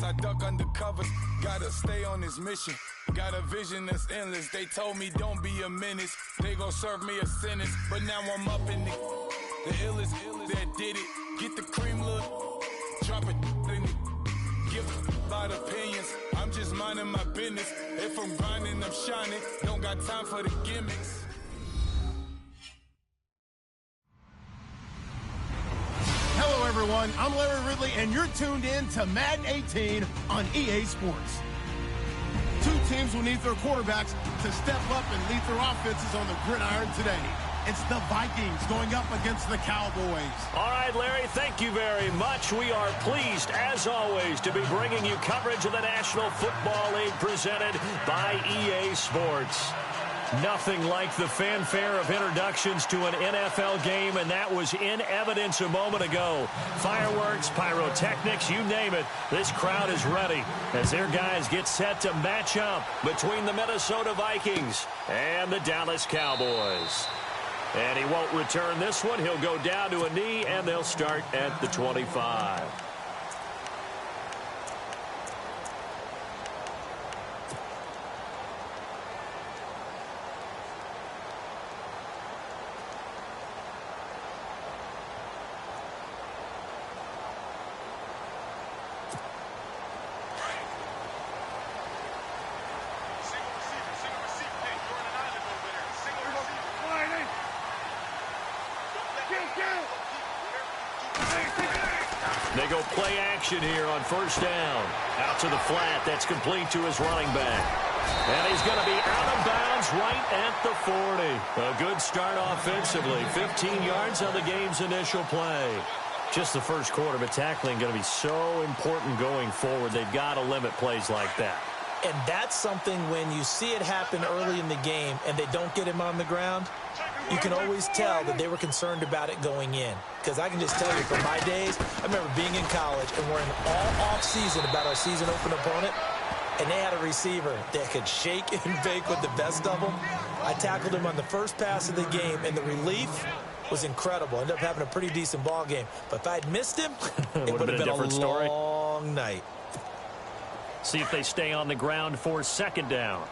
Yes, I duck under covers. Gotta stay on this mission. Got a vision that's endless. They told me don't be a menace. They gon' serve me a sentence. But now I'm up in the illest that did it. Get the cream look. Drop it in it. Give a lot of opinions. I'm just minding my business. If I'm grinding, I'm shining. Don't got time for the gimmicks. Hello, everyone. I'm Larry Ridley, and you're tuned in to Madden 18 on EA Sports. Two teams will need their quarterbacks to step up and lead their offenses on the gridiron today. It's the Vikings going up against the Cowboys. All right, Larry, thank you very much. We are pleased, as always, to be bringing you coverage of the National Football League presented by EA Sports. Nothing like the fanfare of introductions to an NFL game, and that was in evidence a moment ago. Fireworks, pyrotechnics, you name it. This crowd is ready as their guys get set to match up between the Minnesota Vikings and the Dallas Cowboys. And he won't return this one. He'll go down to a knee, and they'll start at the 25. They go play action here on first down. Out to the flat. That's complete to his running back. And he's going to be out of bounds right at the 40. A good start offensively. 15 yards on the game's initial play. Just the first quarter, but tackling going to be so important going forward. They've got to limit plays like that. And that's something when you see it happen early in the game and they don't get him on the ground, you can always tell that they were concerned about it going in. Because I can just tell you from my days, I remember being in college and worrying all off-season about our season open opponent, and they had a receiver that could shake and bake with the best of them. I tackled him on the first pass of the game, and the relief was incredible. Ended up having a pretty decent ball game. But if I'd missed him, it would have been a different story. Long night. See if they stay on the ground for second down.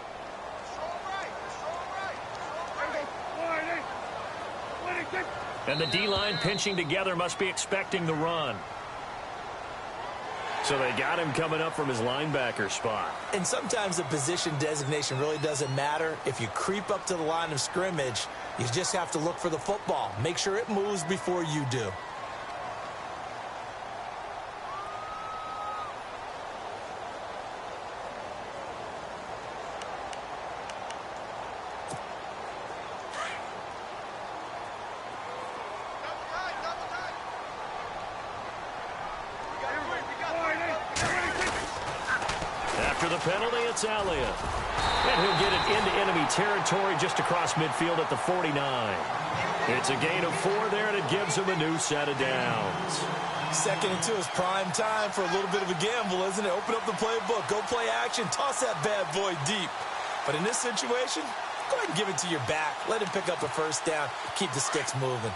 And the D-line pinching together, must be expecting the run. So they got him coming up from his linebacker spot. And sometimes the position designation really doesn't matter. If you creep up to the line of scrimmage, you just have to look for the football. Make sure it moves before you do. After the penalty, it's Elliott. And he'll get it into enemy territory just across midfield at the 49. It's a gain of 4 there, and it gives him a new set of downs. 2nd and 2 is prime time for a little bit of a gamble, isn't it? Open up the playbook, go play action, toss that bad boy deep. But in this situation, go ahead and give it to your back. Let him pick up a first down. Keep the sticks moving.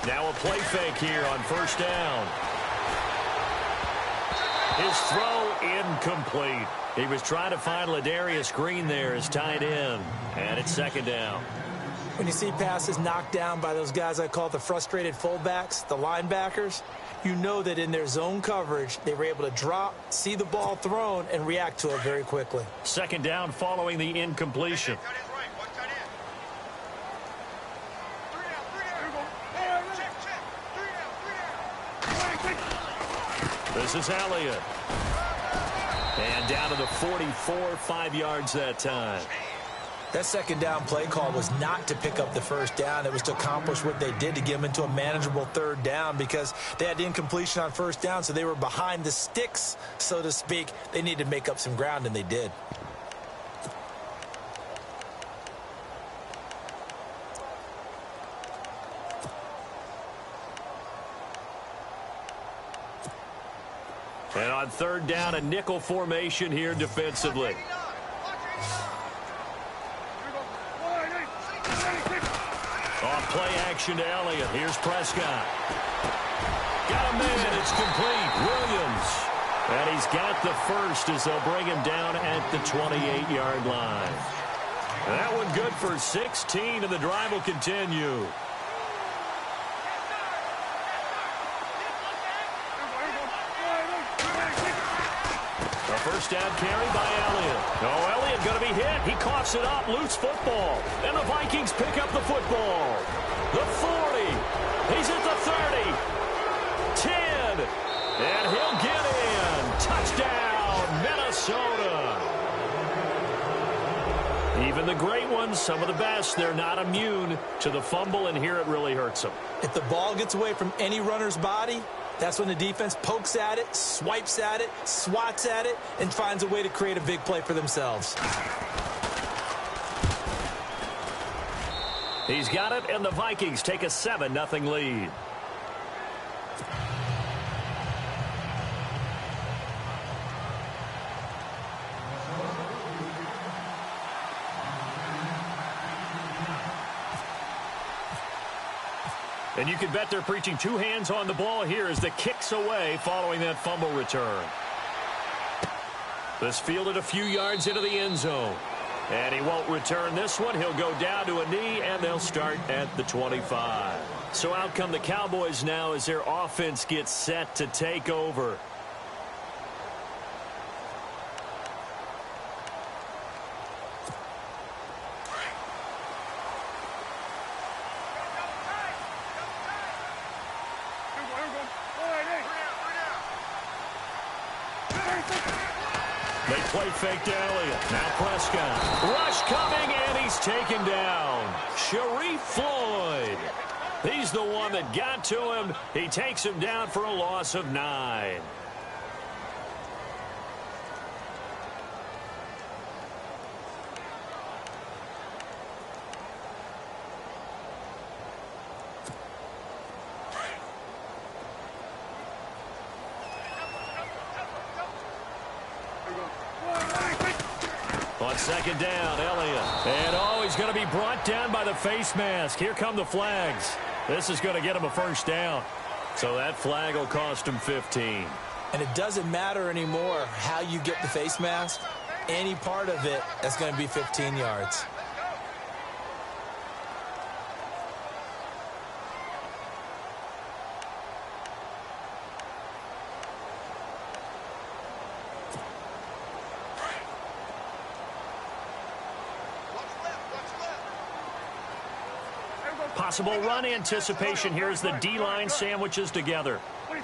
Now a play fake here on first down. His throw incomplete. He was trying to find Ladarius Green there as tight end. And it's second down. When you see passes knocked down by those guys I call the frustrated fullbacks, the linebackers, you know that in their zone coverage, they were able to drop, see the ball thrown, and react to it very quickly. Second down following the incompletion. This is Elliott. And down to the 44, 5 yards that time. That second down play call was not to pick up the first down. It was to accomplish what they did to get them into a manageable third down because they had the incompletion on first down, so they were behind the sticks, so to speak. They needed to make up some ground, and they did. And on on third down, a nickel formation here defensively. Off play action to Elliott. Here's Prescott. Got a man. It's complete. Williams. And he's got the first as they'll bring him down at the 28-yard line. That one good for 16, and the drive will continue. A first down carry by Elliott. Oh, Elliott going to be hit. He coughs it up. Loose football. And the Vikings pick up the football. The 40. He's at the 30. 10. And he'll get in. Touchdown, Minnesota. Even the great ones, some of the best, they're not immune to the fumble, and here it really hurts them. If the ball gets away from any runner's body, that's when the defense pokes at it, swipes at it, swats at it, and finds a way to create a big play for themselves. He's got it, and the Vikings take a 7-0 lead. And you can bet they're preaching two hands on the ball here as the kick's away following that fumble return. This fielded a few yards into the end zone. And he won't return this one. He'll go down to a knee, and they'll start at the 25. So out come the Cowboys now as their offense gets set to take over. They play fake to Elliott. Now Prescott. Rush coming, and he's taken down. Sharif Floyd. He's the one that got to him. He takes him down for a loss of 9. On second down, Elliott. And he's going to be brought down by the face mask. Here come the flags. This is going to get him a first down. So that flag will cost him 15. And it doesn't matter anymore how you get the face mask. Any part of it, that's going to be 15 yards. Possible run anticipation here as the D-line sandwiches together. A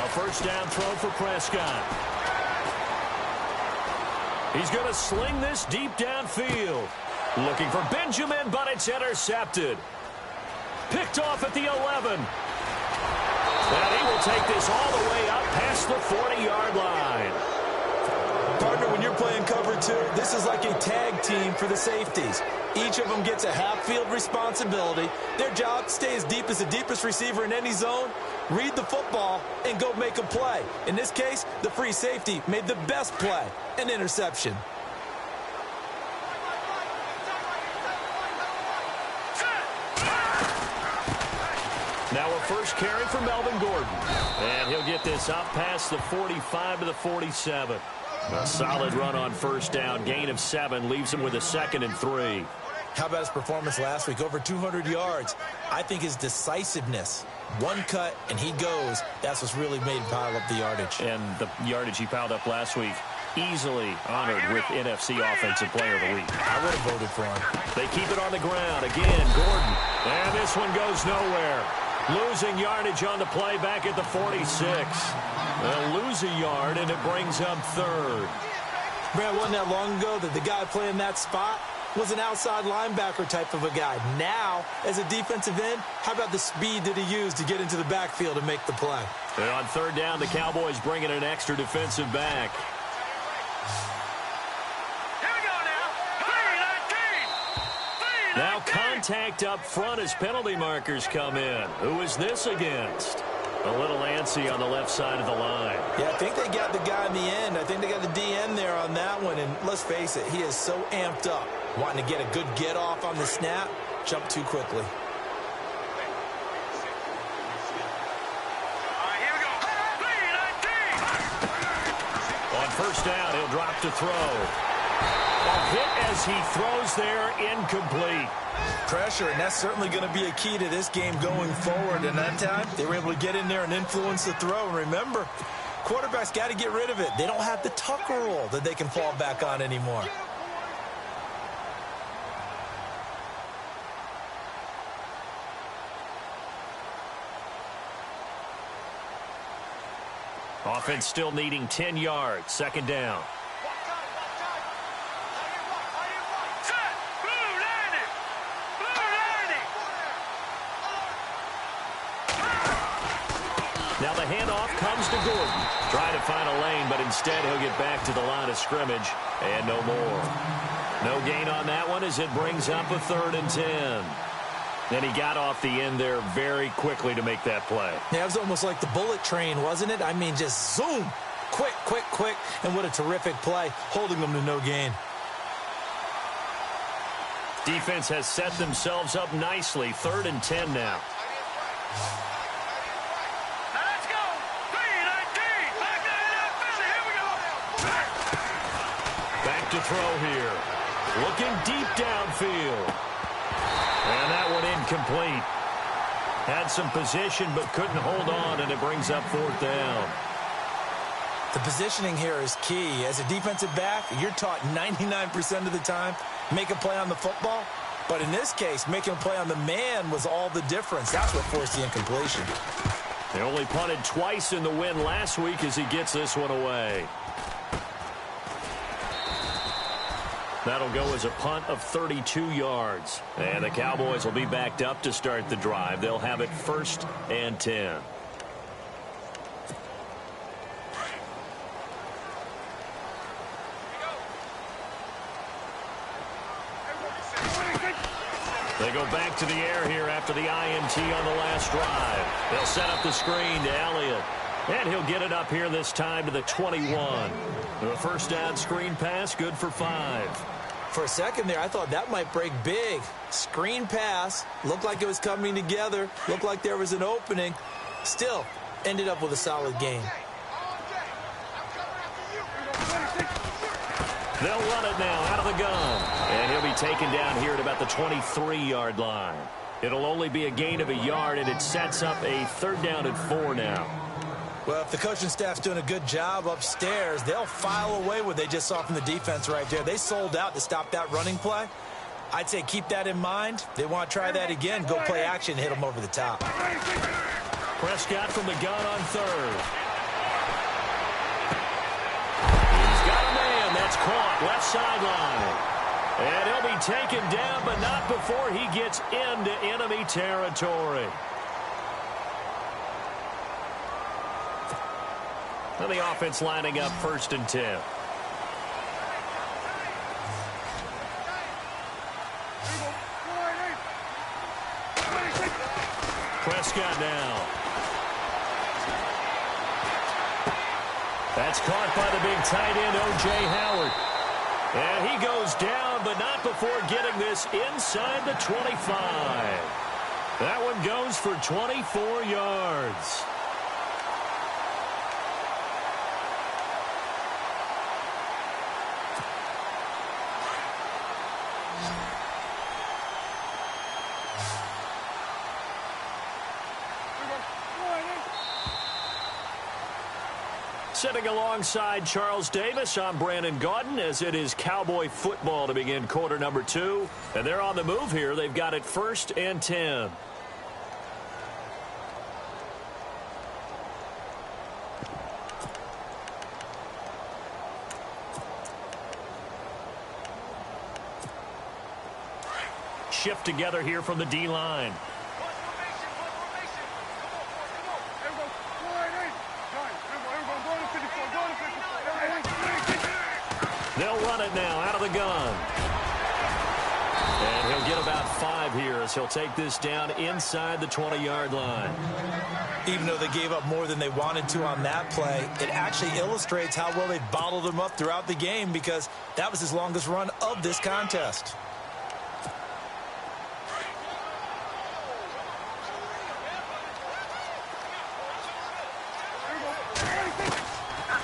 first down throw for Prescott. He's going to sling this deep downfield. Looking for Benjamin, but it's intercepted. Picked off at the 11. And he will take this all the way up past the 40-yard line. Partner, when you're playing cover two, this is like a tag team for the safeties. Each of them gets a half-field responsibility. Their job, stay as deep as the deepest receiver in any zone, read the football, and go make a play. In this case, the free safety made the best play, an interception. Now a first carry for Melvin Gordon. And he'll get this up past the 45 to the 47. A solid run on first down. Gain of 7 leaves him with a 2nd and 3. How about his performance last week? Over 200 yards. I think his decisiveness, one cut and he goes, that's what's really made him pile up the yardage. And the yardage he piled up last week, easily honored with NFC Offensive Player of the Week. I would have voted for him. They keep it on the ground. Again, Gordon. And this one goes nowhere. Losing yardage on the play back at the 46. They'll lose a yard, and it brings up 3rd. Brad, wasn't that long ago that the guy playing that spot was an outside linebacker type of a guy. Now, as a defensive end, how about the speed that he used to get into the backfield and make the play? And on 3rd down, the Cowboys bring in an extra defensive back. Now contact up front as penalty markers come in. Who is this against? A little antsy on the left side of the line. Yeah, I think they got the guy in the end. I think they got the DN there on that one. And let's face it, he is so amped up, wanting to get a good get off on the snap, jump too quickly. On first down, he'll drop to throw. A hit as he throws there, incomplete. Pressure, and that's certainly going to be a key to this game going forward. And that time, they were able to get in there and influence the throw. And remember, quarterbacks got to get rid of it. They don't have the Tucker rule that they can fall back on anymore. Offense still needing 10 yards. Second down. Now the handoff comes to Gordon. Trying to find a lane, but instead he'll get back to the line of scrimmage. And no more. No gain on that one as it brings up a 3rd and 10. And he got off the end there very quickly to make that play. Yeah, it was almost like the bullet train, wasn't it? I mean, just zoom. Quick, quick, quick. And what a terrific play, holding them to no gain. Defense has set themselves up nicely. 3rd and 10 now. Back to throw here. Looking deep downfield. And that one incomplete. Had some position but couldn't hold on, and it brings up 4th down. The positioning here is key. As a defensive back, you're taught 99% of the time, make a play on the football. But in this case, making a play on the man was all the difference. That's what forced the incompletion. They only punted twice in the win last week as he gets this one away. That'll go as a punt of 32 yards. And the Cowboys will be backed up to start the drive. They'll have it 1st and 10. They go back to the air here after the INT on the last drive. They'll set up the screen to Elliott. And he'll get it up here this time to the 21. The first down screen pass, good for 5. For a second there, I thought that might break big. Screen pass, looked like it was coming together, looked like there was an opening. Still, ended up with a solid game. They'll run it now out of the gun. And he'll be taken down here at about the 23-yard line. It'll only be a gain of a yard, and it sets up a 3rd down and 4 now. Well, if the coaching staff's doing a good job upstairs, they'll file away what they just saw from the defense right there. They sold out to stop that running play. I'd say keep that in mind. They want to try that again. Go play action, hit them over the top. Prescott from the gun on 3rd. He's got a man. That's caught. Left sideline. And he'll be taken down, but not before he gets into enemy territory. And the offense lining up 1st and 10. Prescott now. That's caught by the big tight end, O.J. Howard. And he goes down, but not before getting this inside the 25. That one goes for 24 yards. Sitting alongside Charles Davis, I'm Brandon Gaudin, as it is Cowboy football to begin quarter number 2. And they're on the move here. They've got it 1st and 10. Shift together here from the D-line. They'll run it now out of the gun. And he'll get about 5 here as he'll take this down inside the 20-yard line. Even though they gave up more than they wanted to on that play, it actually illustrates how well they bottled him up throughout the game because that was his longest run of this contest.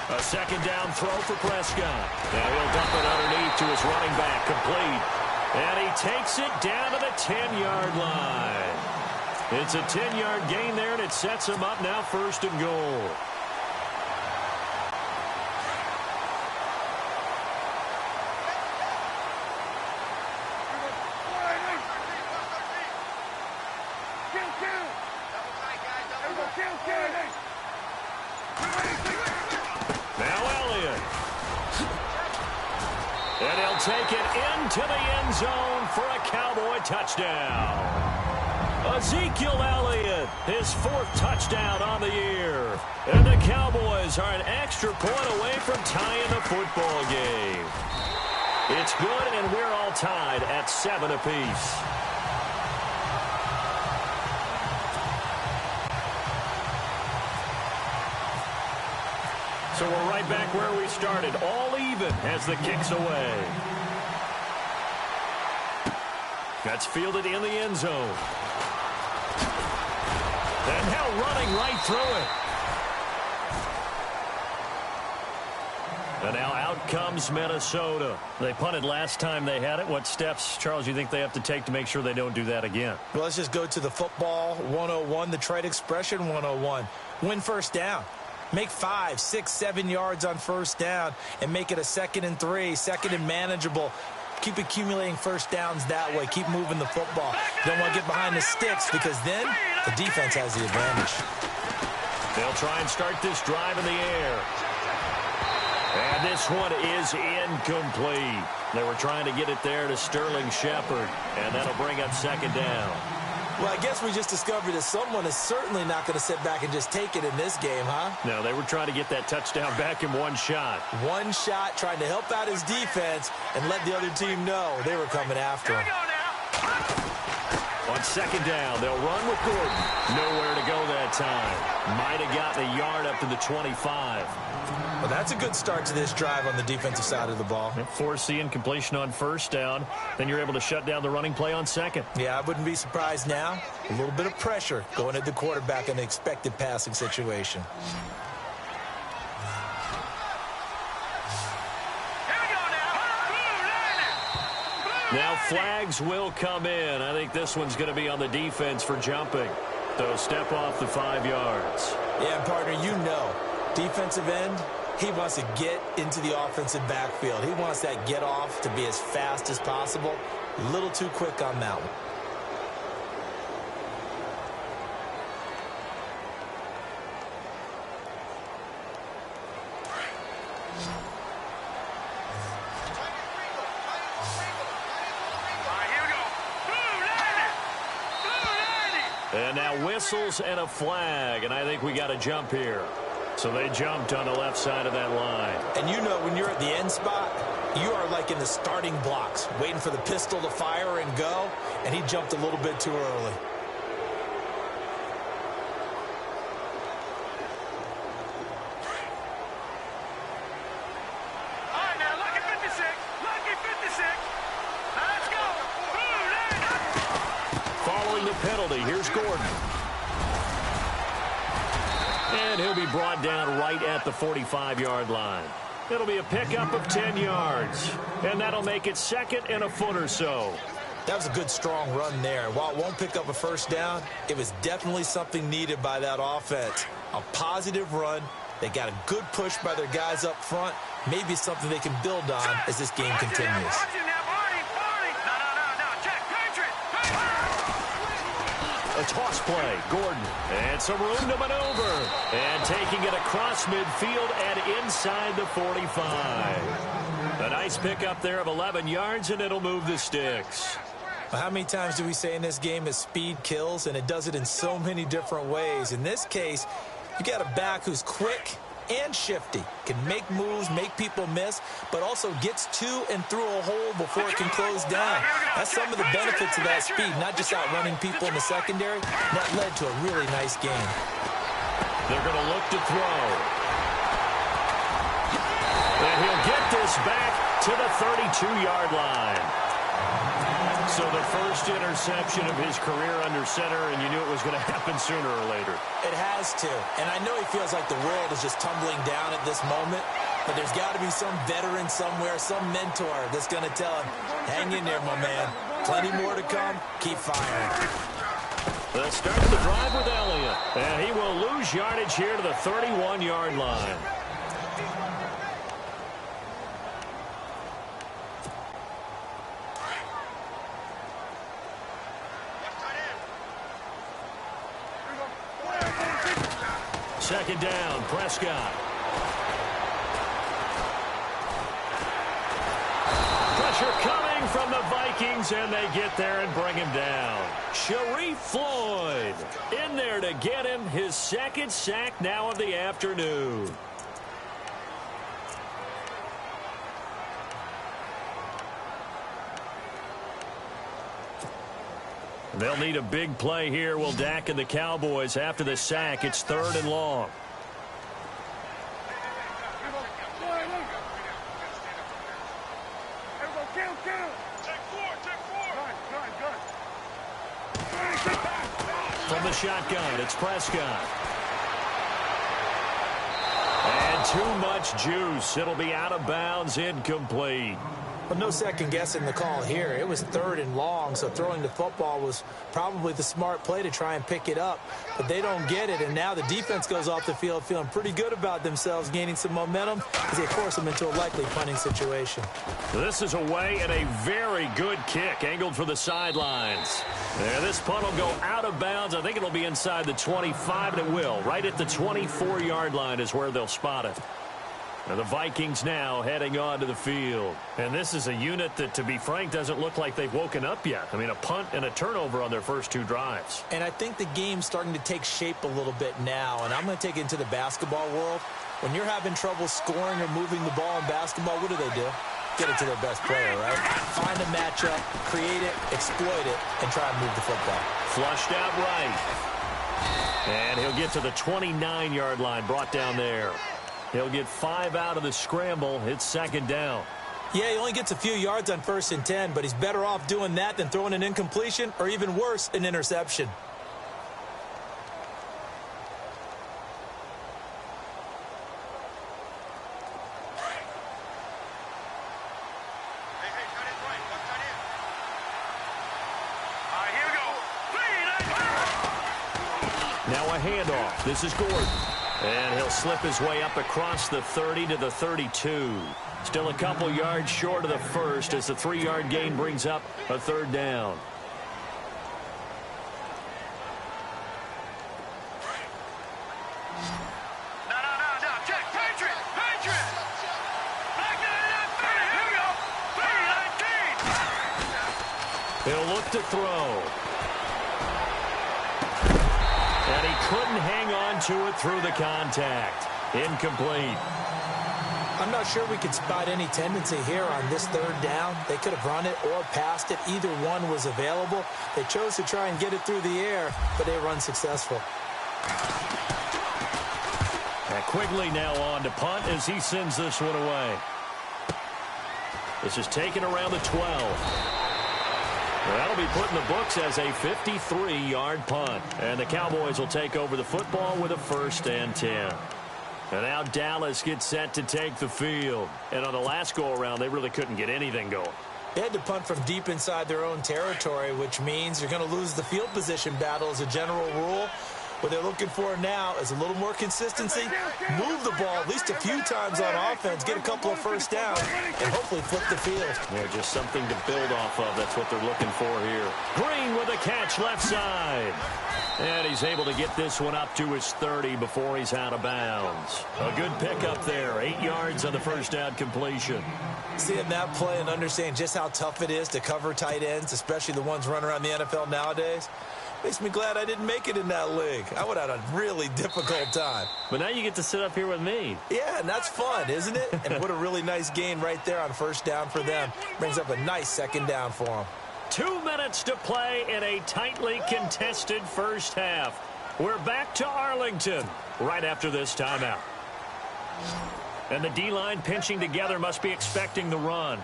A second down throw for Prescott. Now he'll dump it underneath to his running back, complete. And he takes it down to the 10-yard line. It's a 10-yard gain there, and it sets him up now 1st and goal. And he'll take it into the end zone for a Cowboy touchdown. Ezekiel Elliott, his 4th touchdown on the year. And the Cowboys are an extra point away from tying the football game. It's good, and we're all tied at 7 apiece. So we're right back where we started, all even as the kick's away. That's fielded in the end zone. And now running right through it. And now out comes Minnesota. They punted last time they had it. What steps, Charles, do you think they have to take to make sure they don't do that again? Well, let's just go to the football 101, the trade expression 101. Win first down. Make 5, 6, 7 yards on first down and make it a 2nd and 3, 2nd and manageable. Keep accumulating first downs that way. Keep moving the football. You don't want to get behind the sticks because then the defense has the advantage. They'll try and start this drive in the air. And this one is incomplete. They were trying to get it there to Sterling Shepard, and that'll bring up 2nd down. Well, I guess we just discovered that someone is certainly not going to sit back and just take it in this game, huh? No, they were trying to get that touchdown back in one shot. One shot, trying to help out his defense and let the other team know they were coming after him. On 2nd down, they'll run with Gordon. Nowhere to go that time. Might have gotten a yard up to the 25. Well, that's a good start to this drive on the defensive side of the ball. Force the incompletion on 1st down. Then you're able to shut down the running play on 2nd. Yeah, I wouldn't be surprised now. A little bit of pressure going at the quarterback in an expected passing situation. Now flags will come in. I think this one's going to be on the defense for jumping. So step off the 5 yards. Yeah, partner, you know, defensive end, he wants to get into the offensive backfield. He wants that get off to be as fast as possible. A little too quick on that one. And now whistles and a flag, and I think we got a jump here. So they jumped on the left side of that line. And you know when you're at the end spot, you are like in the starting blocks, waiting for the pistol to fire and go, and he jumped a little bit too early. All right, now, lucky 56. Lucky 56. Let's go. Following the penalty, here's Gordon. And he'll be brought down right at the 45-yard line. It'll be a pickup of 10 yards. And that'll make it 2nd and a foot or so. That was a good, strong run there. While it won't pick up a first down, it was definitely something needed by that offense. A positive run. They got a good push by their guys up front. Maybe something they can build on as this game continues. A toss play, Gordon, and some room to maneuver. And taking it across midfield and inside the 45. A nice pickup there of 11 yards, and it'll move the sticks. How many times do we say in this game is speed kills, and it does it in so many different ways. In this case, you got a back who's quick, and shifty. Can make moves, make people miss, but also gets to and through a hole before it can close down. That's some of the benefits of that speed, not just outrunning people in the secondary. That led to a really nice game. They're going to look to throw. And he'll get this back to the 32-yard line. So the first interception of his career under center, and you knew it was going to happen sooner or later. It has to. And I know he feels like the world is just tumbling down at this moment, but there's got to be some veteran somewhere, some mentor that's going to tell him, hang in there, my man. Plenty more to come. Keep firing. They'll start the drive with Elliott, and he will lose yardage here to the 31-yard line. Second down, Prescott. Pressure coming from the Vikings, and they get there and bring him down. Sharif Floyd in there to get him his second sack now of the afternoon. They'll need a big play here, will Dak and the Cowboys. After the sack, it's 3rd and long. From the shotgun, it's Prescott. And too much juice. It'll be out of bounds, incomplete. But no second guessing the call here. It was 3rd and long, so throwing the football was probably the smart play to try and pick it up. But they don't get it, and now the defense goes off the field feeling pretty good about themselves, gaining some momentum as they force them into a likely punting situation. This is away and a very good kick, angled for the sidelines. There, this punt will go out of bounds. I think it'll be inside the 25, and it will. Right at the 24-yard line is where they'll spot it. And the Vikings now heading onto the field. And this is a unit that, to be frank, doesn't look like they've woken up yet. I mean, a punt and a turnover on their first 2 drives. And I think the game's starting to take shape a little bit now. And I'm going to take it into the basketball world. When you're having trouble scoring or moving the ball in basketball, what do? Get it to their best player, right? Find a matchup, create it, exploit it, and try and move the football. Flushed out right. And he'll get to the 29-yard line, brought down there. He'll get 5 out of the scramble. It's 2nd down. Yeah, he only gets a few yards on 1st and 10, but he's better off doing that than throwing an incompletion or, even worse, an interception. Now a handoff. This is Gordon. And he'll slip his way up across the 30 to the 32. Still a couple yards short of the first as the 3-yard gain brings up a 3rd down. No. Check. Patriot. Back to the 30. Here we go. 3-19. He'll look to throw. And he couldn't hang on to it through the contact. Incomplete. I'm not sure we could spot any tendency here on this 3rd down. They could have run it or passed it. Either one was available. They chose to try and get it through the air, but they were unsuccessful. Now Quigley now on to punt as he sends this one away. This is taken around the 12. That'll be put in the books as a 53-yard punt. And the Cowboys will take over the football with a 1st and 10. And now Dallas gets set to take the field. And on the last go-around, they really couldn't get anything going. They had to punt from deep inside their own territory, which means you're going to lose the field position battle as a general rule. What they're looking for now is a little more consistency, move the ball at least a few times on offense, get a couple of 1st downs, and hopefully flip the field. Yeah, just something to build off of. That's what they're looking for here. Green with a catch left side. And he's able to get this one up to his 30 before he's out of bounds. A good pickup there. 8 yards on the 1st down completion. Seeing that play and understanding just how tough it is to cover tight ends, especially the ones running around the NFL nowadays, Makes me glad I didn't make it in that league. I would have had a really difficult time. But now you get to sit up here with me. Yeah, and that's fun, isn't it? And what a really nice gain right there on first down for them. Brings up a nice second down for them. 2 minutes to play in a tightly contested first half. We're back to Arlington right after this timeout. And the D-line pinching together must be expecting the run.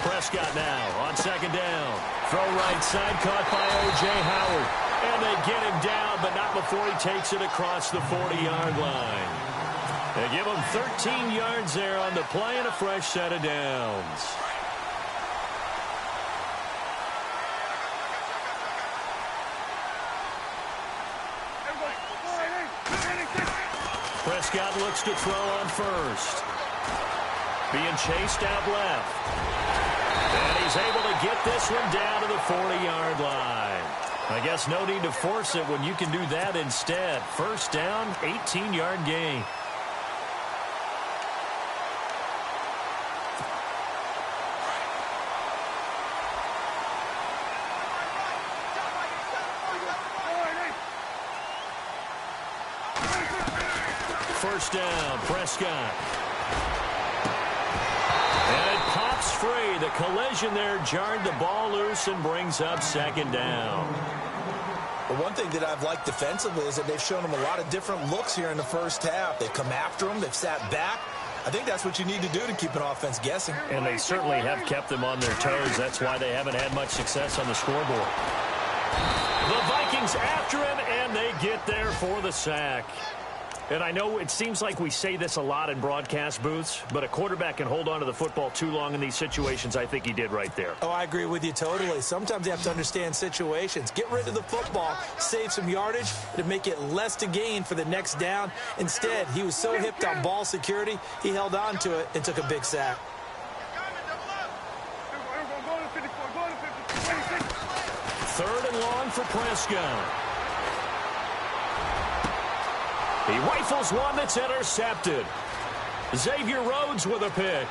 Prescott now on second down. Throw right side caught by O.J. Howard. And they get him down, but not before he takes it across the 40-yard line. They give him 13 yards there on the play and a fresh set of downs. Prescott looks to throw on first. Being chased out left. And he's able to get this one down to the 40-yard line. I guess no need to force it when you can do that instead. First down, 18-yard gain. First down, Prescott. And it pops free. The collision there jarred the ball loose and brings up second down. But one thing that I've liked defensively is that they've shown them a lot of different looks here in the first half. They've come after them. They've sat back. I think that's what you need to do to keep an offense guessing. And they certainly have kept them on their toes. That's why they haven't had much success on the scoreboard. The Vikings after him, and they get there for the sack. And I know it seems like we say this a lot in broadcast booths, but a quarterback can hold on to the football too long in these situations. I think he did right there. Oh, I agree with you totally. Sometimes you have to understand situations. Get rid of the football, save some yardage to make it less to gain for the next down. Instead, he was so hipped on ball security, he held on to it and took a big sack. Third and long for Prescott. He rifles one that's intercepted. Xavier Rhodes with a pick.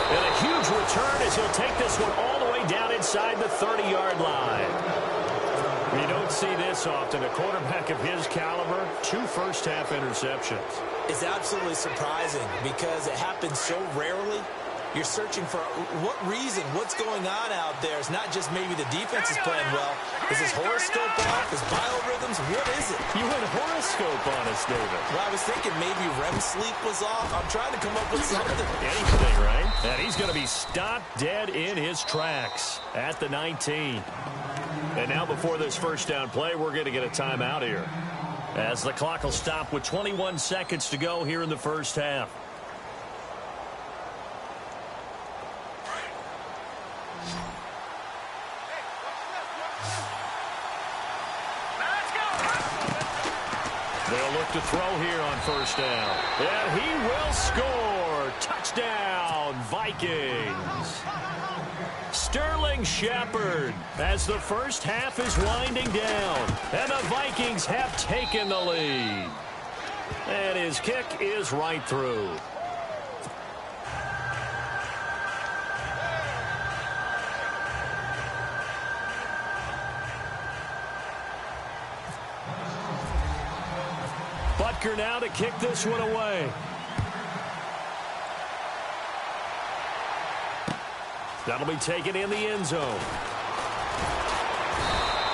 And a huge return as he'll take this one all the way down inside the 30-yard line. You don't see this often. A quarterback of his caliber, 2 first-half interceptions. It's absolutely surprising because it happens so rarely. You're searching for what reason, what's going on out there. It's not just maybe the defense is playing well. Is his horoscope off? His biorhythms? What is it? You went horoscope on us, David. Well, I was thinking maybe REM sleep was off. I'm trying to come up with something. Anything, right? And he's going to be stopped dead in his tracks at the 19. And now before this first down play, we're going to get a timeout here, as the clock will stop with 21 seconds to go here in the first half. They'll look to throw here on first down. And he will score. Touchdown, Vikings. Sterling Shepard as the first half is winding down. And the Vikings have taken the lead. And his kick is right through. Butker now to kick this one away. That'll be taken in the end zone.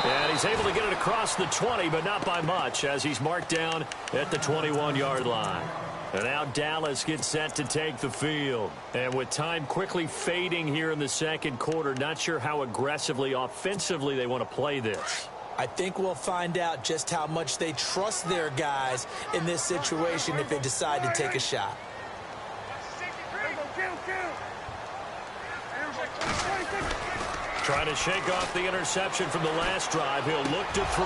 And he's able to get it across the 20, but not by much, as he's marked down at the 21-yard line. And now Dallas gets set to take the field. And with time quickly fading here in the second quarter, not sure how aggressively, offensively they want to play this. I think we'll find out just how much they trust their guys in this situation if they decide to take a shot. Trying to shake off the interception from the last drive. He'll look to throw.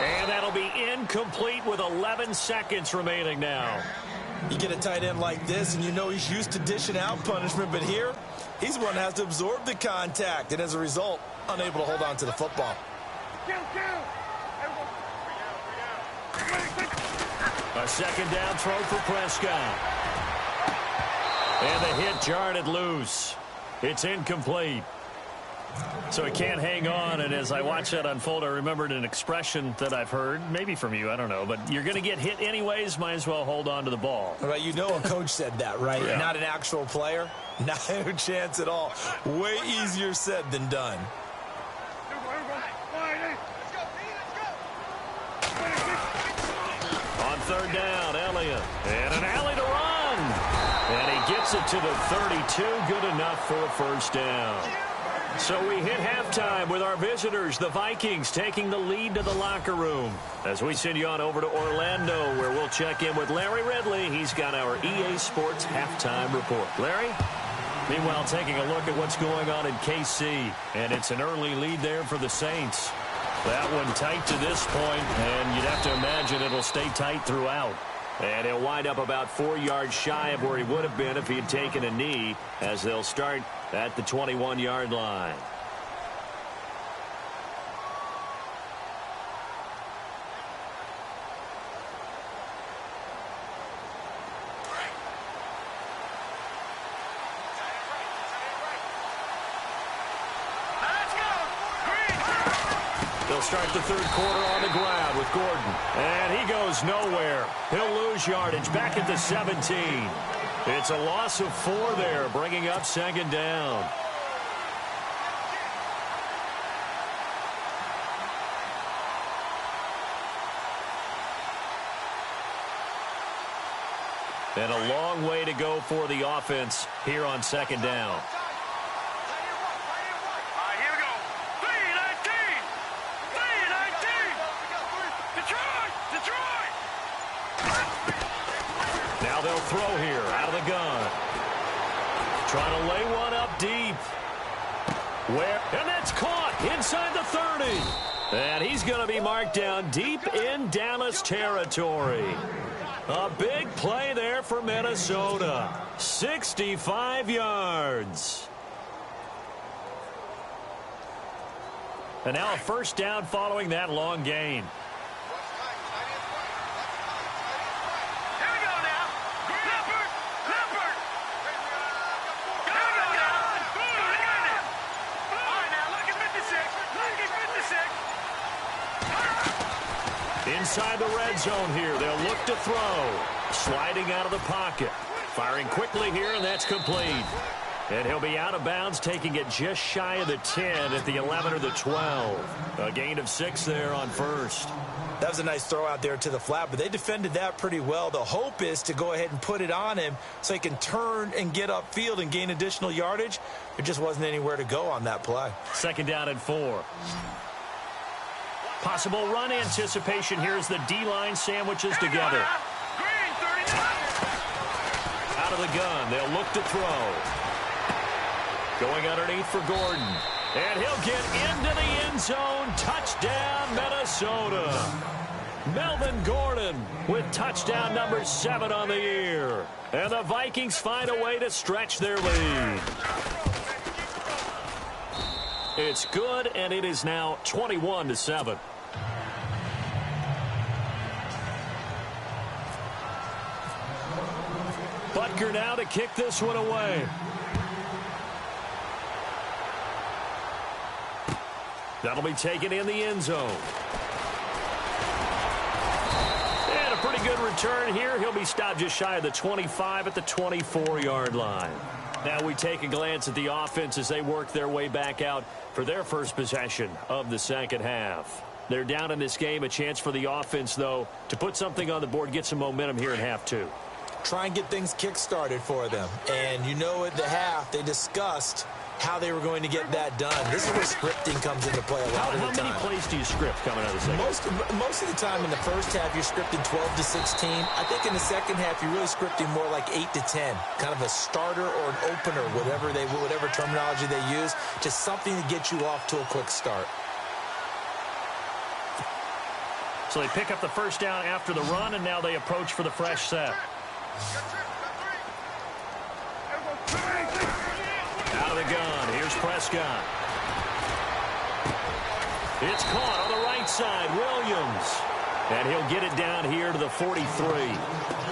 And that'll be incomplete with 11 seconds remaining now. You get a tight end like this, and you know he's used to dishing out punishment, but here, he's the one that has to absorb the contact, and as a result, unable to hold on to the football. A second down throw for Prescott. And the hit jarred it loose. It's incomplete. So he can't hang on, and as I watch that unfold, I remembered an expression that I've heard, maybe from you, I don't know, but you're going to get hit anyways, might as well hold on to the ball. Well, you know a coach said that, right? Yeah. Not an actual player. Not a chance at all. Way easier said than done. On third down, Elliott. And an alley to run. And he gets it to the 32. Good enough for a first down. So we hit halftime with our visitors, the Vikings, taking the lead to the locker room. As we send you on over to Orlando, where we'll check in with Larry Ridley. He's got our EA Sports halftime report. Larry? Meanwhile, taking a look at what's going on in KC. And it's an early lead there for the Saints. That one tight to this point, and you'd have to imagine it'll stay tight throughout. And he'll wind up about 4 yards shy of where he would have been if he had taken a knee, as they'll start at the 21-yard line. They'll start the third quarter on the ground with Gordon. And he goes nowhere. He'll lose yardage back at the 17. It's a loss of 4 there, bringing up second down. And a long way to go for the offense here on second down. Now they'll throw here out of the gun. Trying to lay one up deep. And that's caught inside the 30. And he's going to be marked down deep in Dallas territory. A big play there for Minnesota. 65 yards. And now a first down following that long gain. Inside the red zone here. They'll look to throw. Sliding out of the pocket. Firing quickly here, and that's complete. And he'll be out of bounds, taking it just shy of the 10 at the 11 or the 12. A gain of 6 there on first. That was a nice throw out there to the flat, but they defended that pretty well. The hope is to go ahead and put it on him so he can turn and get upfield and gain additional yardage. There just wasn't anywhere to go on that play. Second down and 4. Possible run anticipation here as the D-line sandwiches together. Out of the gun, they'll look to throw. Going underneath for Gordon. And he'll get into the end zone. Touchdown, Minnesota. Melvin Gordon with touchdown number 7 on the year. And the Vikings find a way to stretch their lead. It's good, and it is now 21-7. Butker now to kick this one away. That'll be taken in the end zone. And a pretty good return here. He'll be stopped just shy of the 25 at the 24-yard line. Now we take a glance at the offense as they work their way back out for their first possession of the second half. They're down in this game. A chance for the offense, though, to put something on the board, get some momentum here in half 2. Try and get things kick-started for them. And you know at the half, they discussed how they were going to get that done. This is where scripting comes into play a lot of the time. How many plays do you script coming out of the second? Most of the time in the first half, you're scripting 12 to 16. I think in the second half, you're really scripting more like 8 to 10. Kind of a starter or an opener, whatever terminology they use. Just something to get you off to a quick start. So they pick up the first down after the run, and now they approach for the fresh set. Out of the gun, here's Prescott. It's caught on the right side, Williams. And he'll get it down here to the 43.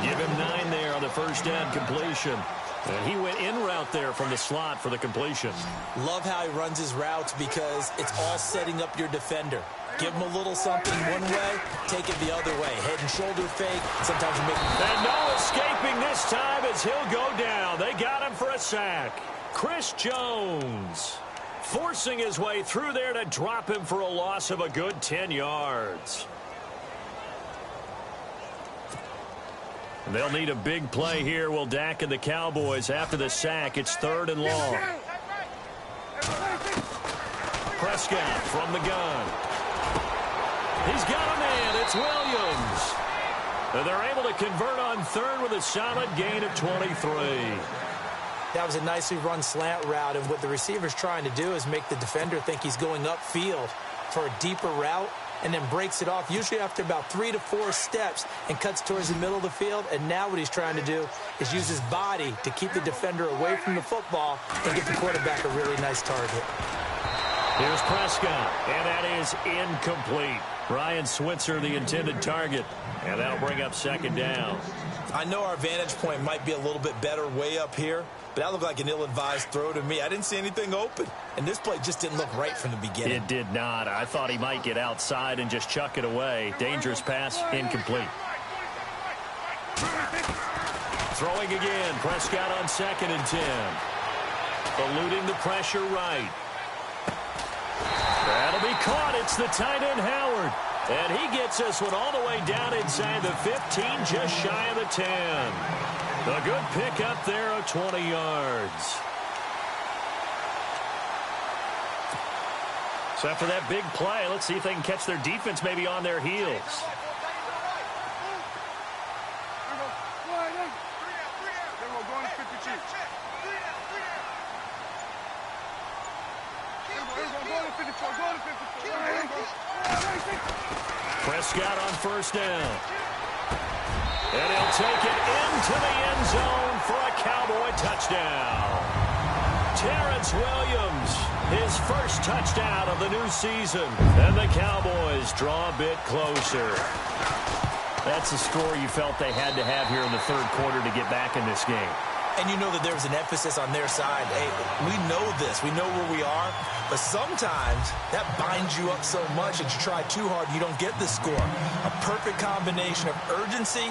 Give him 9 there on the first down completion. And he went in route there from the slot for the completion. Love how he runs his routes because it's all setting up your defender. Give him a little something one way, take it the other way. Head and shoulder fake. Sometimes you make... And no escaping this time as he'll go down. They got him for a sack. Chris Jones forcing his way through there to drop him for a loss of a good 10 yards. And they'll need a big play here, will Dak and the Cowboys. After the sack, it's 3rd and long. Prescott from the gun. He's got a man. It's Williams. And they're able to convert on 3rd with a solid gain of 23. That was a nicely run slant route, and what the receiver's trying to do is make the defender think he's going upfield for a deeper route and then breaks it off, usually after about 3 to 4 steps, and cuts towards the middle of the field. And now what he's trying to do is use his body to keep the defender away from the football and get the quarterback a really nice target. Here's Prescott, and that is incomplete. Ryan Switzer, the intended target, and that'll bring up 2nd down. I know our vantage point might be a little bit better way up here, but that looked like an ill-advised throw to me. I didn't see anything open, and this play just didn't look right from the beginning. It did not. I thought he might get outside and just chuck it away. Dangerous pass, incomplete. Throwing again, Prescott on 2nd and 10. Eluding the pressure right. That'll be caught. It's the tight end, Howard. And he gets this one all the way down inside the 15, just shy of the 10. A good pick up there of 20 yards. So after that big play, let's see if they can catch their defense maybe on their heels. Prescott on 1st down. And he'll take it into the end zone for a Cowboy touchdown. Terrence Williams, his first touchdown of the new season. And the Cowboys draw a bit closer. That's the score you felt they had to have here in the 3rd quarter to get back in this game. And you know that there was an emphasis on their side. Hey, we know this. We know where we are. But sometimes that binds you up so much that you try too hard, you don't get the score. A perfect combination of urgency,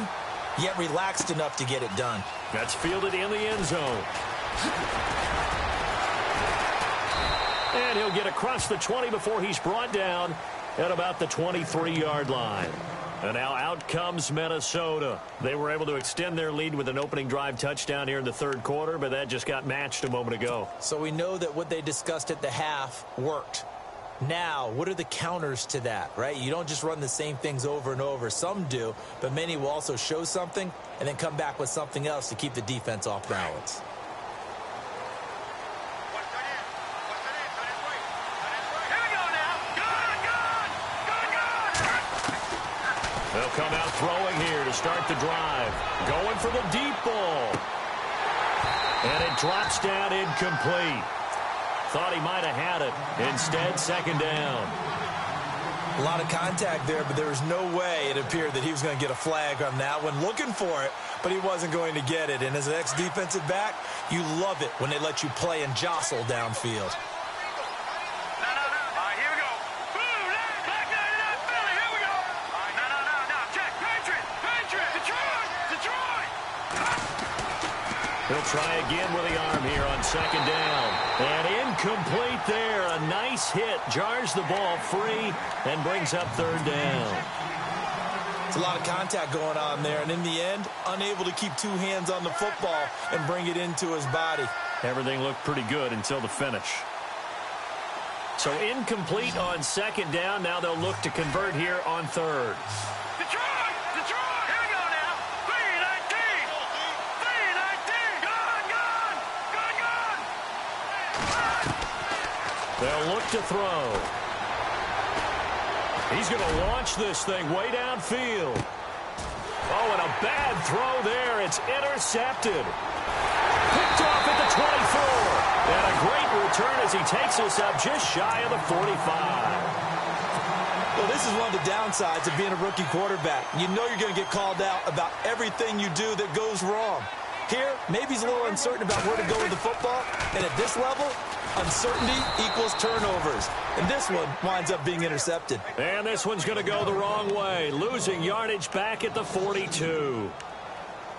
yet relaxed enough to get it done. That's fielded in the end zone. And he'll get across the 20 before he's brought down at about the 23-yard line. And now out comes Minnesota. They were able to extend their lead with an opening drive touchdown here in the 3rd quarter, but that just got matched a moment ago. So we know that what they discussed at the half worked. Now, what are the counters to that, right? You don't just run the same things over and over. Some do, but many will also show something and then come back with something else to keep the defense off balance. They'll come out throwing here to start the drive. Going for the deep ball. And it drops down incomplete. Thought he might have had it. Instead, 2nd down. A lot of contact there, but there was no way it appeared that he was going to get a flag on that one. Looking for it, but he wasn't going to get it. And as an ex-defensive back, you love it when they let you play and jostle downfield. He'll try again with the arm here on 2nd down. And incomplete there. A nice hit. Jars the ball free and brings up 3rd down. It's a lot of contact going on there. And in the end, unable to keep 2 hands on the football and bring it into his body. Everything looked pretty good until the finish. So incomplete on 2nd down. Now they'll look to convert here on 3rd. They'll look to throw. He's going to launch this thing way downfield. Oh, and a bad throw there. It's intercepted. Picked off at the 24. And a great return as he takes us up just shy of the 45. Well, this is one of the downsides of being a rookie quarterback. You know you're going to get called out about everything you do that goes wrong. Here, maybe he's a little uncertain about where to go with the football. And at this level, uncertainty equals turnovers. And this one winds up being intercepted. And this one's going to go the wrong way. Losing yardage back at the 42.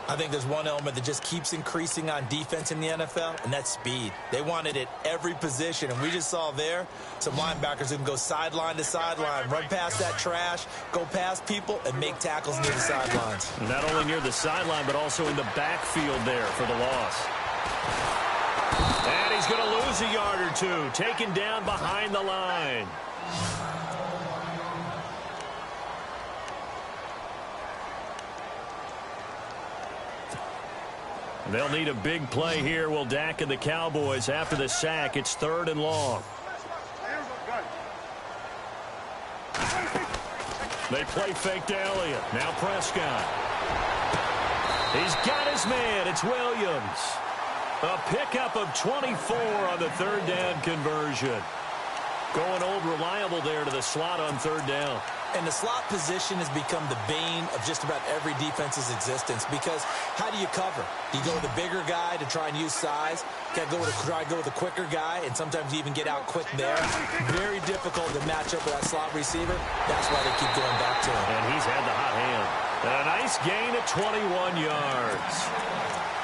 I think there's one element that just keeps increasing on defense in the NFL, and that's speed. They want it at every position, and we just saw there some linebackers who can go sideline to sideline, run past that trash, go past people, and make tackles near the sidelines. Not only near the sideline, but also in the backfield there for the loss. And he's going to lose a yard or two, taken down behind the line. They'll need a big play here, will Dak and the Cowboys. After the sack, it's 3rd and long. They play fake to Elliott. Now Prescott. He's got his man. It's Williams. A pickup of 24 on the 3rd down conversion. Going old reliable there to the slot on 3rd down. And the slot position has become the bane of just about every defense's existence, because how do you cover? Do you go with a bigger guy to try and use size? You got to try to go with a quicker guy, and sometimes you even get out quick there. Very difficult to match up with that slot receiver. That's why they keep going back to him. And he's had the hot hand. A nice gain of 21 yards.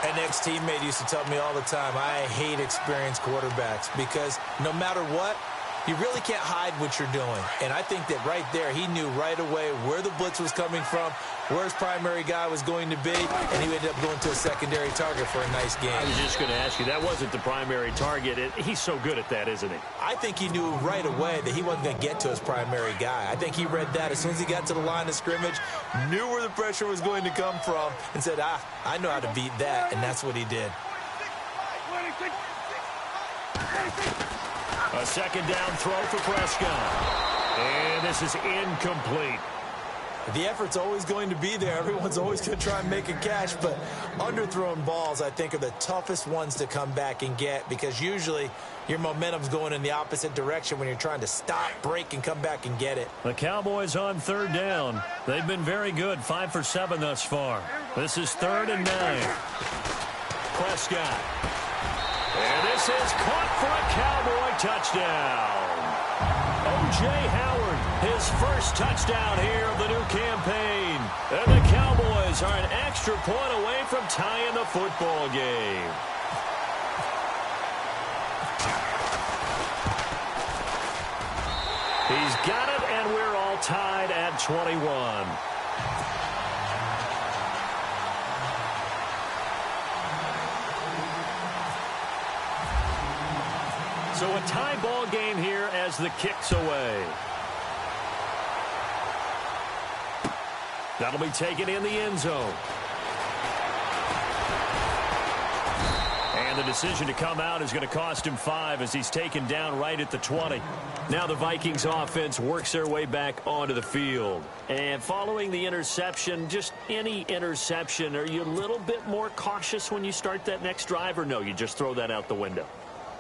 An ex-teammate used to tell me all the time, I hate experienced quarterbacks, because no matter what, you really can't hide what you're doing. And I think that right there, he knew right away where the blitz was coming from, where his primary guy was going to be, and he ended up going to a secondary target for a nice game. I was just going to ask you, that wasn't the primary target. He's so good at that, isn't he? I think he knew right away that he wasn't going to get to his primary guy. I think he read that as soon as he got to the line of scrimmage, knew where the pressure was going to come from, and said, I know how to beat that, and that's what he did. A 2nd down throw for Prescott. And this is incomplete. The effort's always going to be there. Everyone's always going to try and make a catch, but underthrown balls, I think, are the toughest ones to come back and get, because usually your momentum's going in the opposite direction when you're trying to stop, break, and come back and get it. The Cowboys on 3rd down. They've been very good, 5 for 7 thus far. This is 3rd and 9. Prescott. And this is caught for a Cowboy touchdown. O.J. Howard, his first touchdown here of the new campaign. And the Cowboys are an extra point away from tying the football game. He's got it, and we're all tied at 21. So a tie ball game here as the kick's away. That'll be taken in the end zone. And the decision to come out is going to cost him 5 as he's taken down right at the 20. Now the Vikings offense works their way back onto the field. And following the interception, just any interception, are you a little bit more cautious when you start that next drive, or no, you just throw that out the window?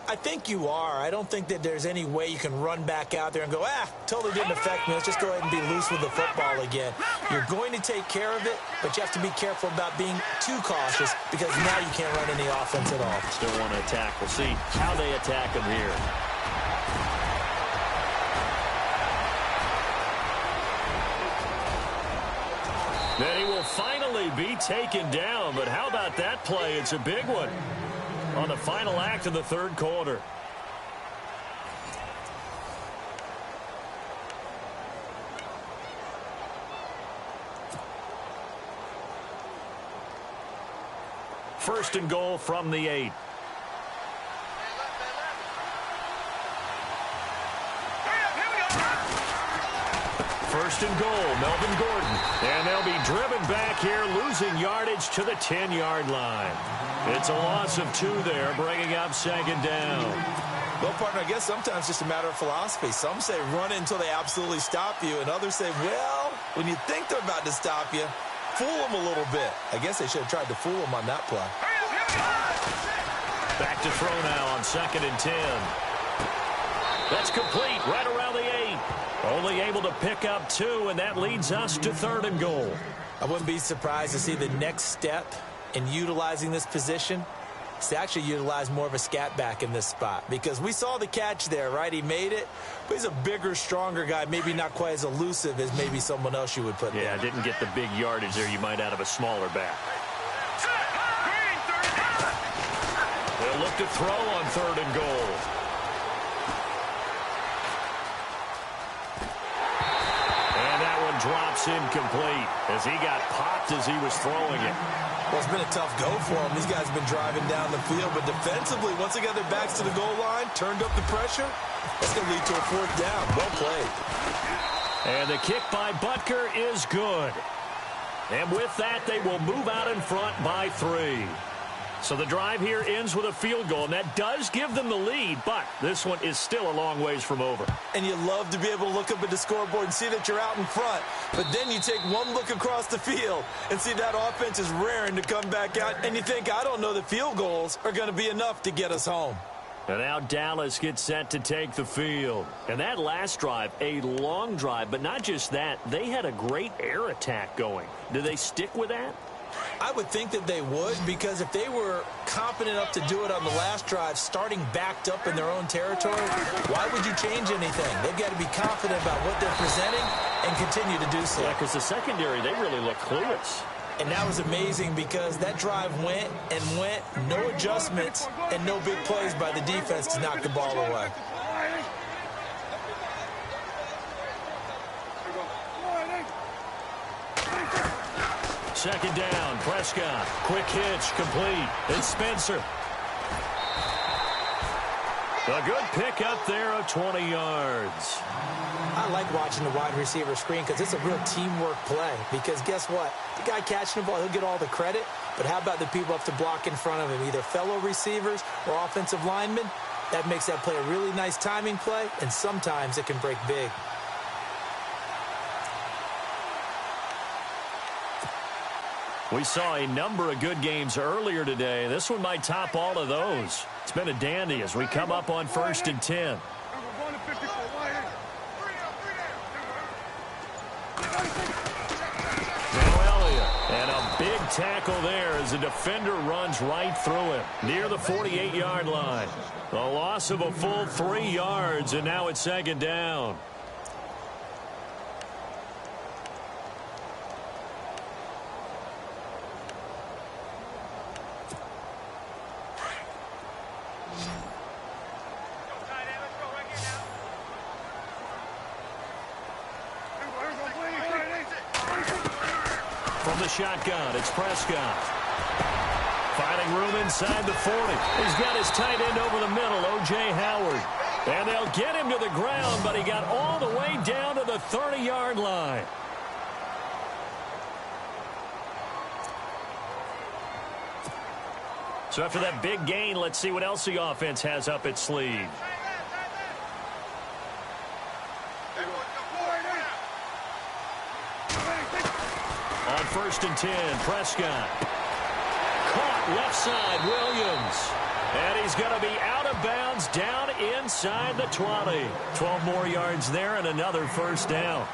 I think you are. I don't think that there's any way you can run back out there and go, totally didn't affect me. Let's just go ahead and be loose with the football again. You're going to take care of it, but you have to be careful about being too cautious, because now you can't run any offense at all. Still want to attack. We'll see how they attack him here. Then he will finally be taken down, but how about that play? It's a big one on the final act of the 3rd quarter. First and goal from the 8. First and goal, Melvin Gordon. And they'll be driven back here, losing yardage to the 10-yard line. It's a loss of 2 there, bringing up 2nd down. Well, partner, I guess sometimes it's just a matter of philosophy. Some say run it until they absolutely stop you, and others say, well, when you think they're about to stop you, fool them a little bit. I guess they should have tried to fool them on that play. Back to throw now on 2nd and 10. That's complete right around the 8. Only able to pick up 2, and that leads us to 3rd and goal. I wouldn't be surprised to see the next step in utilizing this position is to actually utilize more of a scat back in this spot, because we saw the catch there, right? He made it, but he's a bigger, stronger guy, maybe not quite as elusive as maybe someone else you would put there. Yeah, didn't get the big yardage there you might out of a smaller back. They'll look to throw on 3rd and goal. And that one drops incomplete as he got popped as he was throwing it. Well, it's been a tough go for them. These guys have been driving down the field, but defensively, once they got their backs to the goal line, turned up the pressure, that's going to lead to a 4th down. Well played. And the kick by Butker is good. And with that, they will move out in front by 3. So the drive here ends with a field goal, and that does give them the lead, but this one is still a long ways from over. And you love to be able to look up at the scoreboard and see that you're out in front, but then you take one look across the field and see that offense is raring to come back out, and you think, I don't know that field goals are going to be enough to get us home. And now Dallas gets set to take the field. And that last drive, a long drive, but not just that, they had a great air attack going. Do they stick with that? I would think that they would, because if they were confident enough to do it on the last drive, starting backed up in their own territory, why would you change anything? They've got to be confident about what they're presenting and continue to do so. Yeah, because the secondary, they really look clueless. And that was amazing because that drive went and went, no adjustments and no big plays by the defense to knock the ball away. Second down, Prescott. Quick hitch, complete. It's Spencer. A good pickup there of 20 yards. I like watching the wide receiver screen because it's a real teamwork play. Because guess what? The guy catching the ball, he'll get all the credit. But how about the people up to block in front of him, either fellow receivers or offensive linemen? That makes that play a really nice timing play, and sometimes it can break big. We saw a number of good games earlier today. This one might top all of those. It's been a dandy as we come up on 1st and 10. Now Elliott, and a big tackle there as the defender runs right through him near the 48-yard line. A loss of a full 3 yards, and now it's 2nd down. From the shotgun, it's Prescott. Finding room inside the 40. He's got his tight end over the middle, O.J. Howard. And they'll get him to the ground, but he got all the way down to the 30-yard line. So after that big gain, let's see what else the offense has up its sleeve. On 1st and 10, Prescott. Caught left side, Williams. And he's going to be out of bounds down inside the 20. 12 more yards there and another 1st down.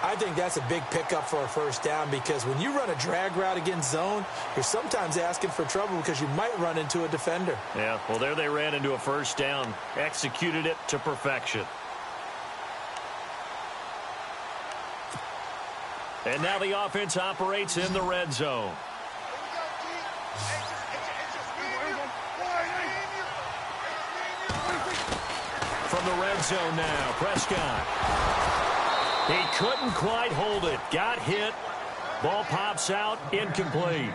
I think that's a big pickup for a 1st down because when you run a drag route against zone, you're sometimes asking for trouble because you might run into a defender. Yeah, well, there they ran into a 1st down. Executed it to perfection. And now the offense operates in the red zone. From the red zone now, Prescott. He couldn't quite hold it. Got hit. Ball pops out. Incomplete.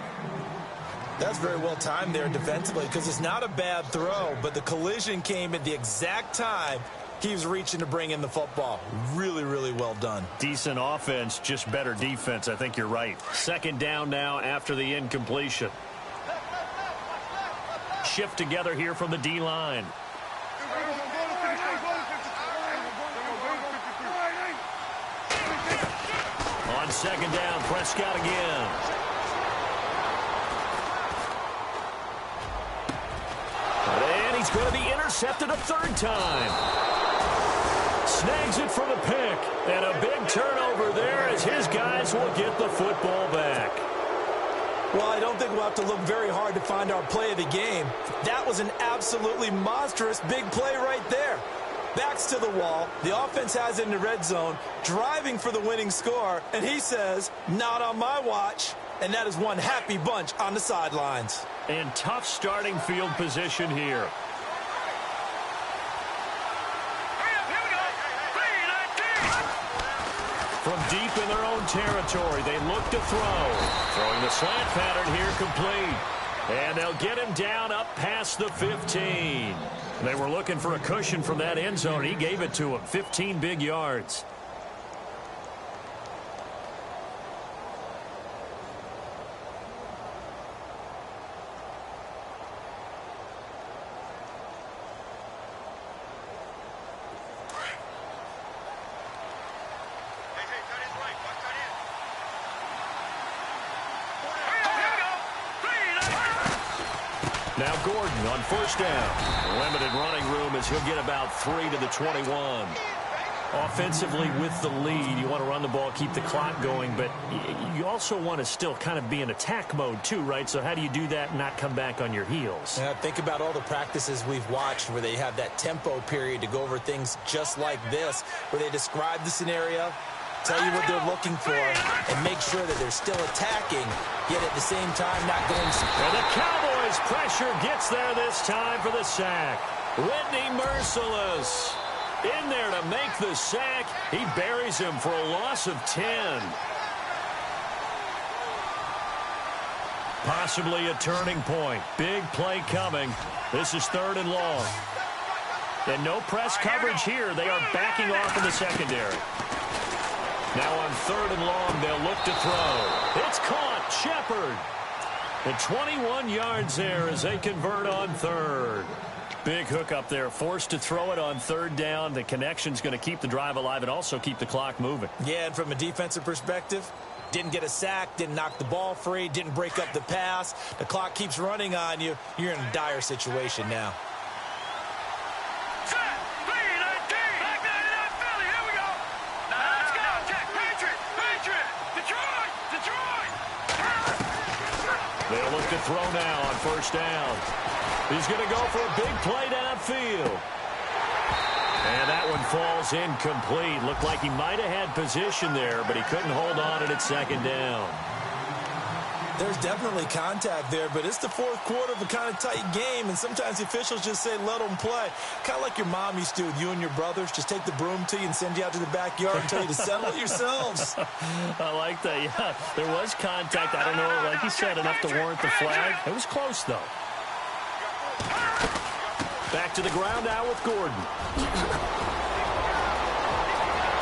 That's very well timed there defensively because it's not a bad throw, but the collision came at the exact time he was reaching to bring in the football. Really, really well done. Decent offense, just better defense. I think you're right. 2nd down now after the incompletion. Shift together here from the D-line. On 2nd down, Prescott again. And he's going to be intercepted a 3rd time. Snags it for the pick. And a big turnover there as his guys will get the football back. Well, I don't think we'll have to look very hard to find our play of the game. That was an absolutely monstrous big play right there. Backs to the wall. The offense has it in the red zone, driving for the winning score, and he says, not on my watch. And that is one happy bunch on the sidelines. And tough starting field position here. From deep in their own territory, they look to throw. Throwing the slant pattern here complete. And they'll get him down up past the 15. They were looking for a cushion from that end zone. He gave it to him. 15 big yards. Now Gordon on first down. Limited running room as he'll get about 3 to the 21. Offensively with the lead, you want to run the ball, keep the clock going, but you also want to still kind of be in attack mode too, right? So how do you do that and not come back on your heels? Yeah, think about all the practices we've watched where they have that tempo period to go over things just like this, where they describe the scenario, tell you what they're looking for, and make sure that they're still attacking, yet at the same time not going... And the Cowboys pressure gets there this time for the sack. Whitney Merciless in there to make the sack. He buries him for a loss of 10. Possibly a turning point. Big play coming. This is 3rd and long. And no press coverage here. They are backing off in the secondary. Now on 3rd and long, they'll look to throw. It's caught. Shepard. And 21 yards there as they convert on 3rd. Big hook up there. Forced to throw it on 3rd down. The connection's going to keep the drive alive and also keep the clock moving. Yeah, and from a defensive perspective, didn't get a sack, didn't knock the ball free, didn't break up the pass. The clock keeps running on you. You're in a dire situation now. They'll look to throw now on 1st down. He's going to go for a big play downfield. And that one falls incomplete. Looked like he might have had position there, but he couldn't hold on it at 2nd down. There's definitely contact there, but it's the 4th quarter of a kind of tight game, and sometimes the officials just say, let them play. Kind of like your mom used to with you and your brothers. Just take the broom to you and send you out to the backyard and tell you to settle it yourselves. I like that, yeah. There was contact. I don't know, like you said, enough to warrant the flag. It was close, though. Back to the ground now with Gordon.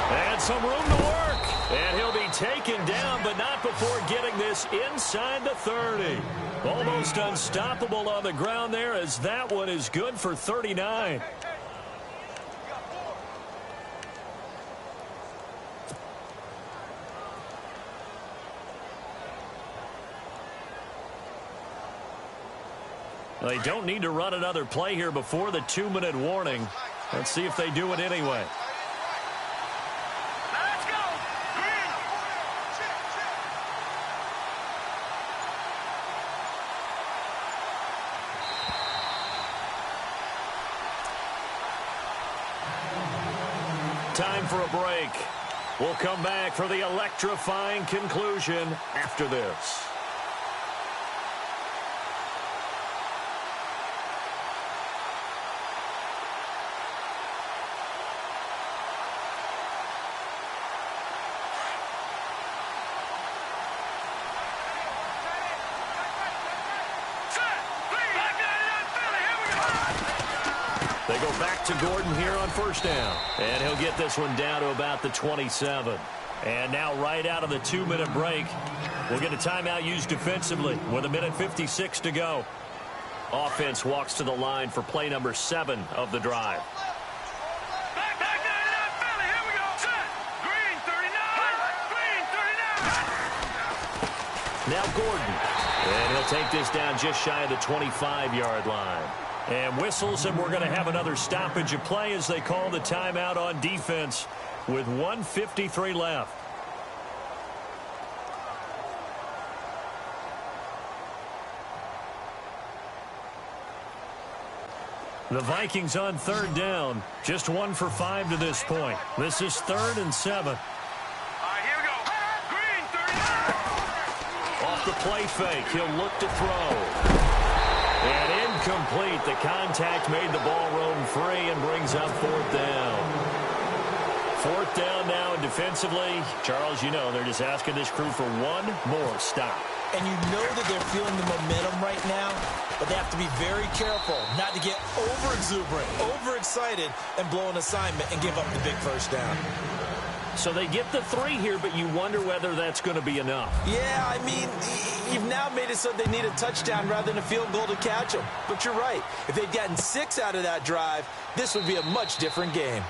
And some room to work. And he'll be taken down, but not before getting this inside the 30. Almost unstoppable on the ground there as that one is good for 39. They don't need to run another play here before the 2-minute warning. Let's see if they do it anyway. Time for a break. We'll come back for the electrifying conclusion after this. They go back to Gordon here on 1st down. And he'll get this one down to about the 27. And now right out of the 2-minute break, we'll get a timeout used defensively with 1:56 to go. Offense walks to the line for play number 7 of the drive. Now Gordon. And he'll take this down just shy of the 25-yard line. And whistles, and we're going to have another stoppage of play as they call the timeout on defense with 1:53 left. The Vikings on third down. Just 1 for 5 to this point. This is 3rd and 7. All right, here we go. Green, 30. Off the play fake. He'll look to throw. And incomplete. The contact made the ball roam free and brings up 4th down. 4th down now, and defensively, Charles, you know, they're just asking this crew for one more stop. And you know that they're feeling the momentum right now, but they have to be very careful not to get over-exuberant, overexcited, and blow an assignment and give up the big first down. So they get the 3 here, but you wonder whether that's going to be enough. Yeah, I mean, you've now made it so they need a touchdown rather than a field goal to catch them. But you're right. If they'd gotten 6 out of that drive, this would be a much different game.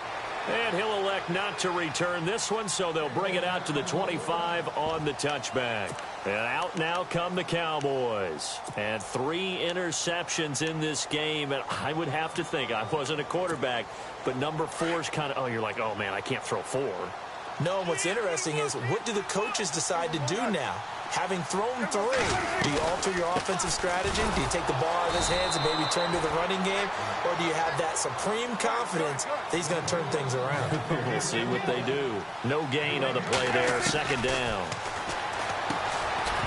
And he'll elect not to return this one, so they'll bring it out to the 25 on the touchback. And out now come the Cowboys. And 3 interceptions in this game. And I would have to think, I wasn't a quarterback, but number 4's kind of, you're like, oh, man, I can't throw 4. No, what's interesting is, what do the coaches decide to do now? Having thrown 3, do you alter your offensive strategy? Do you take the ball out of his hands and maybe turn to the running game? Or do you have that supreme confidence that he's going to turn things around? We'll see what they do. No gain on the play there. 2nd down.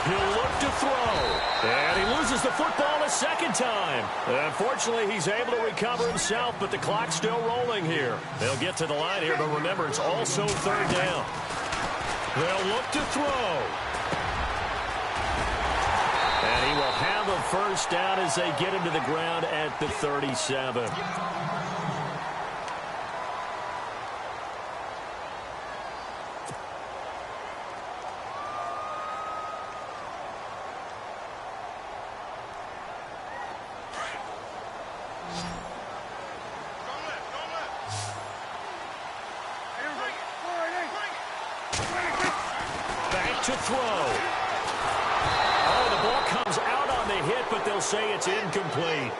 He'll look to throw. And he loses the football a 2nd time. Unfortunately, he's able to recover himself, but the clock's still rolling here. They'll get to the line here, but remember, it's also 3rd down. They'll look to throw. And he will have a first down as they get him to the ground at the 37. Back to throw. But they'll say it's incomplete.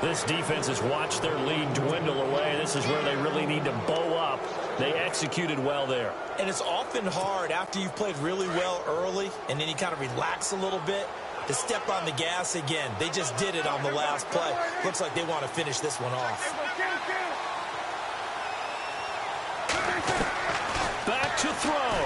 This defense has watched their lead dwindle away. This is where they really need to bow up. They executed well there. And it's often hard after you've played really well early and then you kind of relax a little bit to step on the gas again. They just did it on the last play. Looks like they want to finish this one off. Back to throw.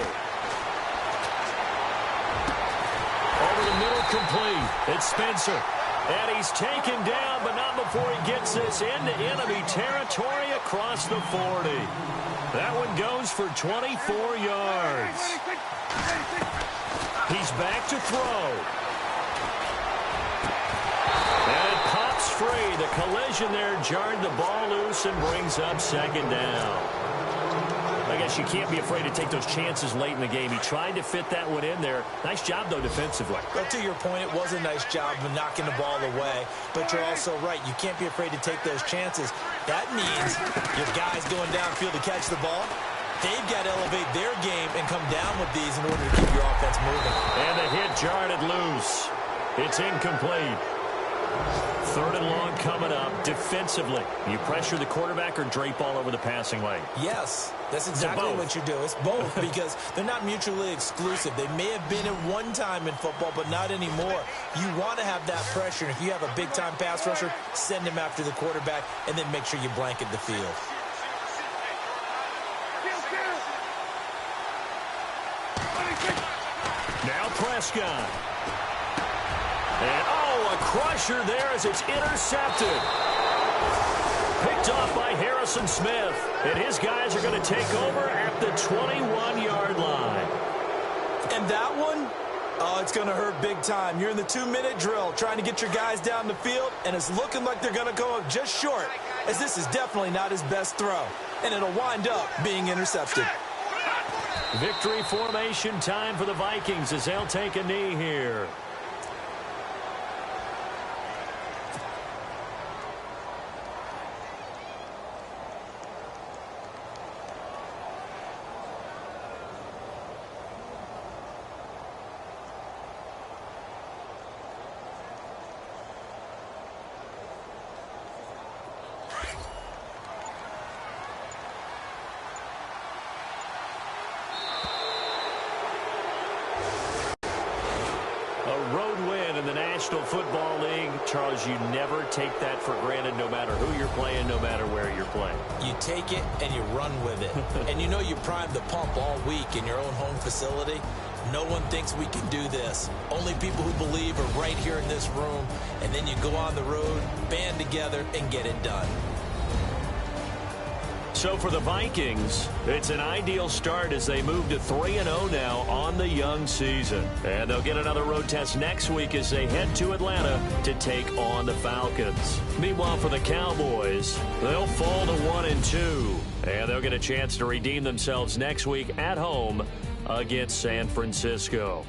Over the middle, complete. It's Spencer. And he's taken down, but not before he gets this into enemy territory across the 40. That one goes for 24 yards. He's back to throw. And it pops free. The collision there jarred the ball loose and brings up 2nd down. I guess you can't be afraid to take those chances late in the game. He tried to fit that one in there. Nice job, though, defensively. Well, to your point, it was a nice job of knocking the ball away. But you're also right. You can't be afraid to take those chances. That means your guys going downfield to catch the ball, they've got to elevate their game and come down with these in order to keep your offense moving. And the hit jarred it loose. It's incomplete. 3rd and long coming up. Defensively, you pressure the quarterback or drape all over the passing lane? Yes, that's exactly what you do. It's both because they're not mutually exclusive. They may have been at one time in football, but not anymore. You want to have that pressure. And if you have a big-time pass rusher, send him after the quarterback and then make sure you blanket the field. Now Prescott. And, a crusher there as it's intercepted. Picked off by Harrison Smith. And his guys are going to take over at the 21-yard line. And that one, it's going to hurt big time. You're in the 2-minute drill trying to get your guys down the field, and it's looking like they're going to go up just short, as this is definitely not his best throw. And it'll wind up being intercepted. Victory formation time for the Vikings as they'll take a knee here. National Football League, Charles, you never take that for granted no matter who you're playing, no matter where you're playing. You take it and you run with it. And you know you primed the pump all week in your own home facility. No one thinks we can do this. Only people who believe are right here in this room. And then you go on the road, band together, and get it done. So for the Vikings, it's an ideal start as they move to 3-0 now on the young season. And they'll get another road test next week as they head to Atlanta to take on the Falcons. Meanwhile, for the Cowboys, they'll fall to 1-2. And they'll get a chance to redeem themselves next week at home against San Francisco.